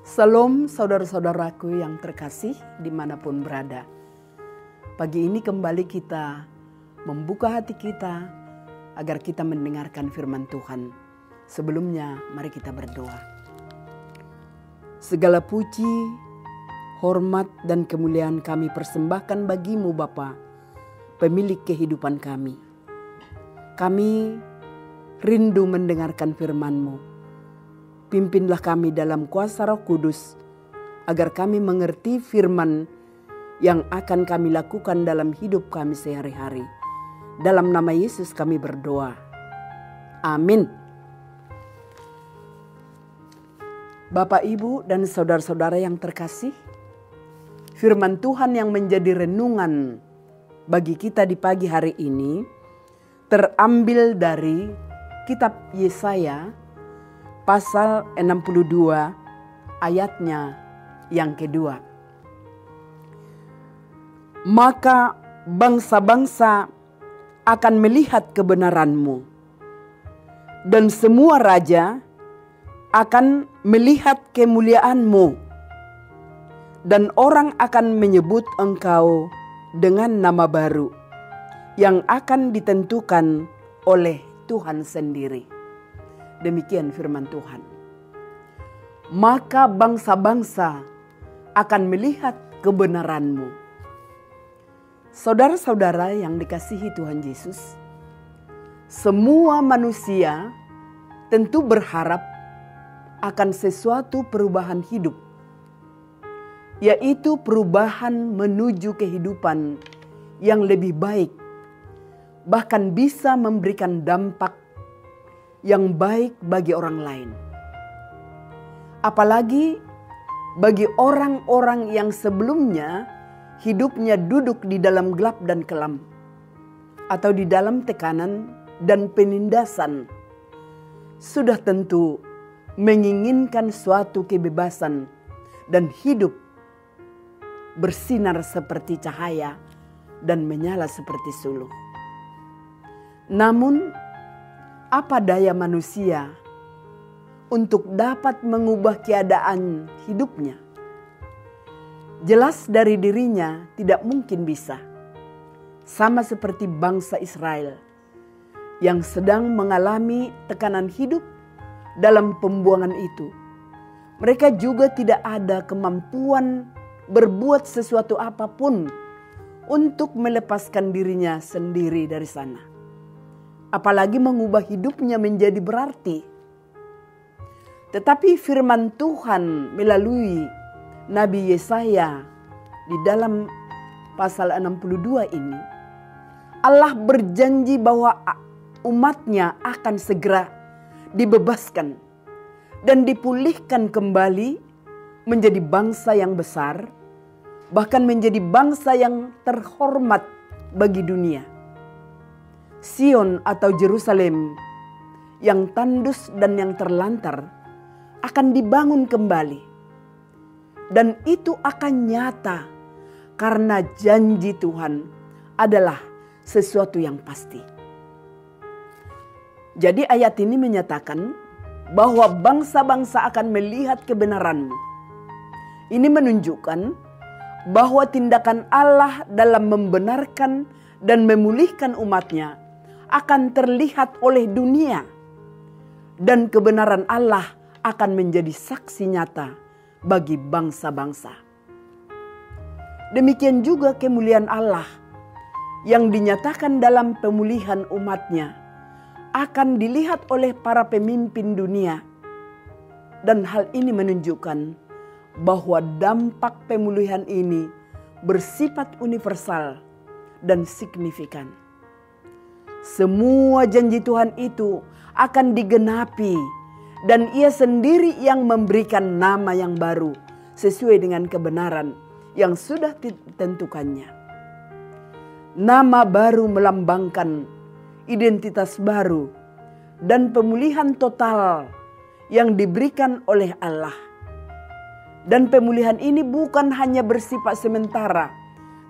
Salam saudara-saudaraku yang terkasih dimanapun berada. Pagi ini kembali kita membuka hati kita agar kita mendengarkan firman Tuhan. Sebelumnya mari kita berdoa. Segala puji, hormat dan kemuliaan kami persembahkan bagimu Bapa, pemilik kehidupan kami. Kami rindu mendengarkan firman-Mu. Pimpinlah kami dalam kuasa Roh Kudus, agar kami mengerti firman yang akan kami lakukan dalam hidup kami sehari-hari. Dalam nama Yesus kami berdoa. Amin. Bapak, Ibu, dan saudara-saudara yang terkasih, firman Tuhan yang menjadi renungan bagi kita di pagi hari ini terambil dari kitab Yesaya pasal 62 ayatnya yang kedua. Maka bangsa-bangsa akan melihat kebenaran-Mu, dan semua raja akan melihat kemuliaan-Mu, dan orang akan menyebut Engkau dengan nama baru yang akan ditentukan oleh Tuhan sendiri. Demikian firman Tuhan. Maka bangsa-bangsa akan melihat kebenaran-Mu. Saudara-saudara yang dikasihi Tuhan Yesus, semua manusia tentu berharap akan sesuatu perubahan hidup, yaitu perubahan menuju kehidupan yang lebih baik, bahkan bisa memberikan dampak yang baik bagi orang lain. Apalagi bagi orang-orang yang sebelumnya hidupnya duduk di dalam gelap dan kelam, atau di dalam tekanan dan penindasan, sudah tentu menginginkan suatu kebebasan dan hidup bersinar seperti cahaya dan menyala seperti suluh. Namun, apa daya manusia untuk dapat mengubah keadaan hidupnya? Jelas dari dirinya tidak mungkin bisa. Sama seperti bangsa Israel yang sedang mengalami tekanan hidup dalam pembuangan itu. Mereka juga tidak ada kemampuan berbuat sesuatu apapun untuk melepaskan dirinya sendiri dari sana. Apalagi mengubah hidupnya menjadi berarti. Tetapi firman Tuhan melalui Nabi Yesaya di dalam pasal 62 ini, Allah berjanji bahwa umatnya akan segera dibebaskan dan dipulihkan kembali menjadi bangsa yang besar, bahkan menjadi bangsa yang terhormat bagi dunia. Sion atau Yerusalem yang tandus dan yang terlantar akan dibangun kembali. Dan itu akan nyata karena janji Tuhan adalah sesuatu yang pasti. Jadi ayat ini menyatakan bahwa bangsa-bangsa akan melihat kebenaran-Mu. Ini menunjukkan bahwa tindakan Allah dalam membenarkan dan memulihkan umatnya akan terlihat oleh dunia, dan kebenaran Allah akan menjadi saksi nyata bagi bangsa-bangsa. Demikian juga kemuliaan Allah yang dinyatakan dalam pemulihan umatnya akan dilihat oleh para pemimpin dunia, dan hal ini menunjukkan bahwa dampak pemulihan ini bersifat universal dan signifikan. Semua janji Tuhan itu akan digenapi, dan Ia sendiri yang memberikan nama yang baru sesuai dengan kebenaran yang sudah ditentukannya. Nama baru melambangkan identitas baru dan pemulihan total yang diberikan oleh Allah. Dan pemulihan ini bukan hanya bersifat sementara,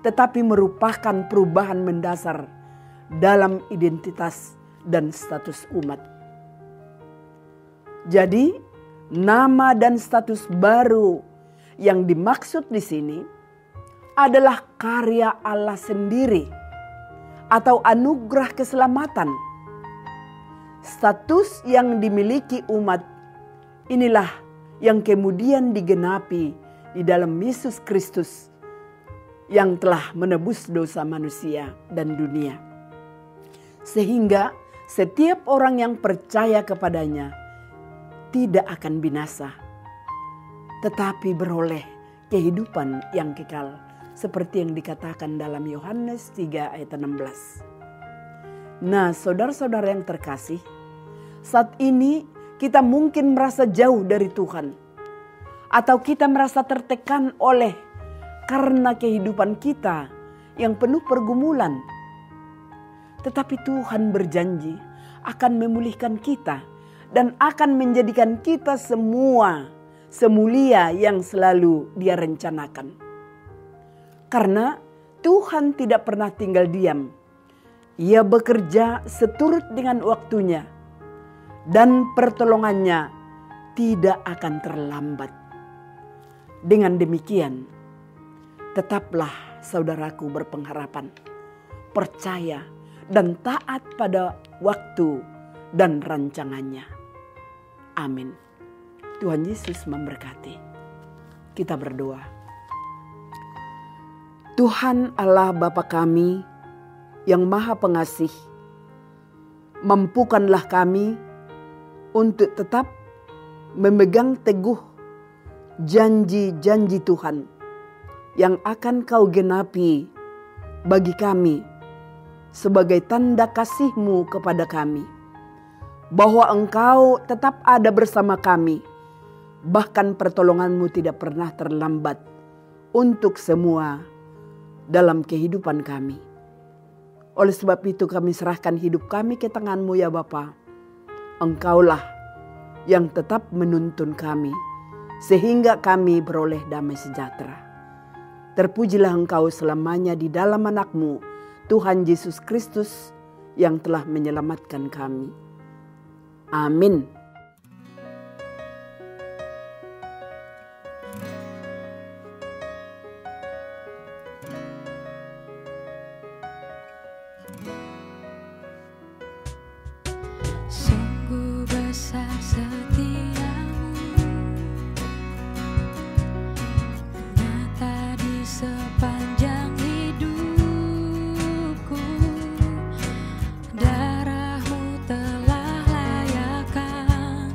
tetapi merupakan perubahan mendasar dalam identitas dan status umat. Jadi Nama dan status baru yang dimaksud di sini adalah karya Allah sendiri atau anugerah keselamatan. Status yang dimiliki umat inilah yang kemudian digenapi di dalam Yesus Kristus yang telah menebus dosa manusia dan dunia. Sehingga setiap orang yang percaya kepadanya tidak akan binasa, tetapi beroleh kehidupan yang kekal, seperti yang dikatakan dalam Yohanes 3 ayat 16. Nah, saudara-saudara yang terkasih, saat ini kita mungkin merasa jauh dari Tuhan, atau kita merasa tertekan oleh karena kehidupan kita yang penuh pergumulan. Tetapi Tuhan berjanji akan memulihkan kita dan akan menjadikan kita semua semulia yang selalu Dia rencanakan. Karena Tuhan tidak pernah tinggal diam. Ia bekerja seturut dengan waktunya dan pertolongannya tidak akan terlambat. Dengan demikian, tetaplah saudaraku berpengharapan, percaya dan taat pada waktu dan rancangannya. Amin. Tuhan Yesus memberkati. Kita berdoa. Tuhan Allah Bapa kami yang Maha Pengasih, mampukanlah kami untuk tetap memegang teguh janji-janji Tuhan yang akan Kau genapi bagi kami sebagai tanda kasih-Mu kepada kami, bahwa Engkau tetap ada bersama kami, bahkan pertolongan-Mu tidak pernah terlambat untuk semua dalam kehidupan kami. Oleh sebab itu kami serahkan hidup kami ke tangan-Mu ya Bapa. Engkaulah yang tetap menuntun kami sehingga kami beroleh damai sejahtera. Terpujilah Engkau selamanya di dalam anak-Mu, Tuhan Yesus Kristus yang telah menyelamatkan kami. Amin. Sungguh besar setiamu, nyata di sepanjang hidupku. Darah-Mu telah layakkan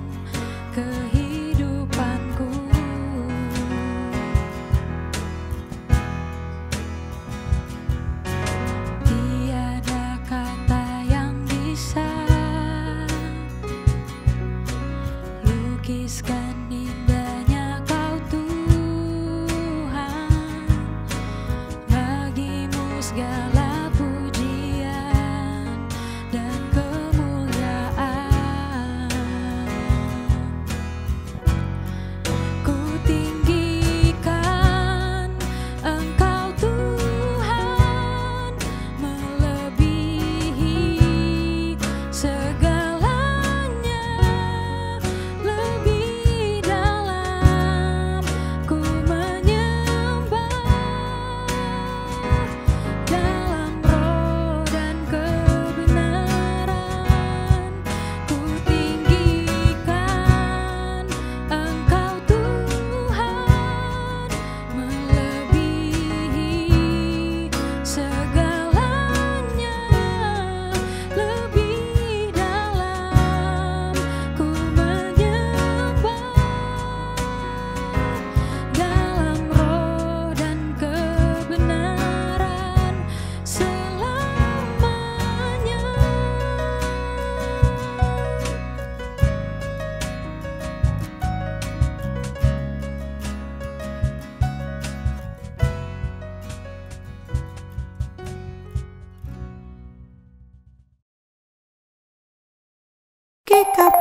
kehidupanku. Tiada kata yang bisa lukiskan indahnya Kau Tuhan. Bagi-Mu segala pujian dan kemuliaan. Ku tinggikan Engkau Tuhan, melebihi segalanya. Lebih dalam ku menyembah, dalam roh dan kebenaran. Ku tinggikan Engkau Tuhan, melebihi segalanya. Lebih dalam ku menyembah, dalam roh dan kebenaran selamanya. GKP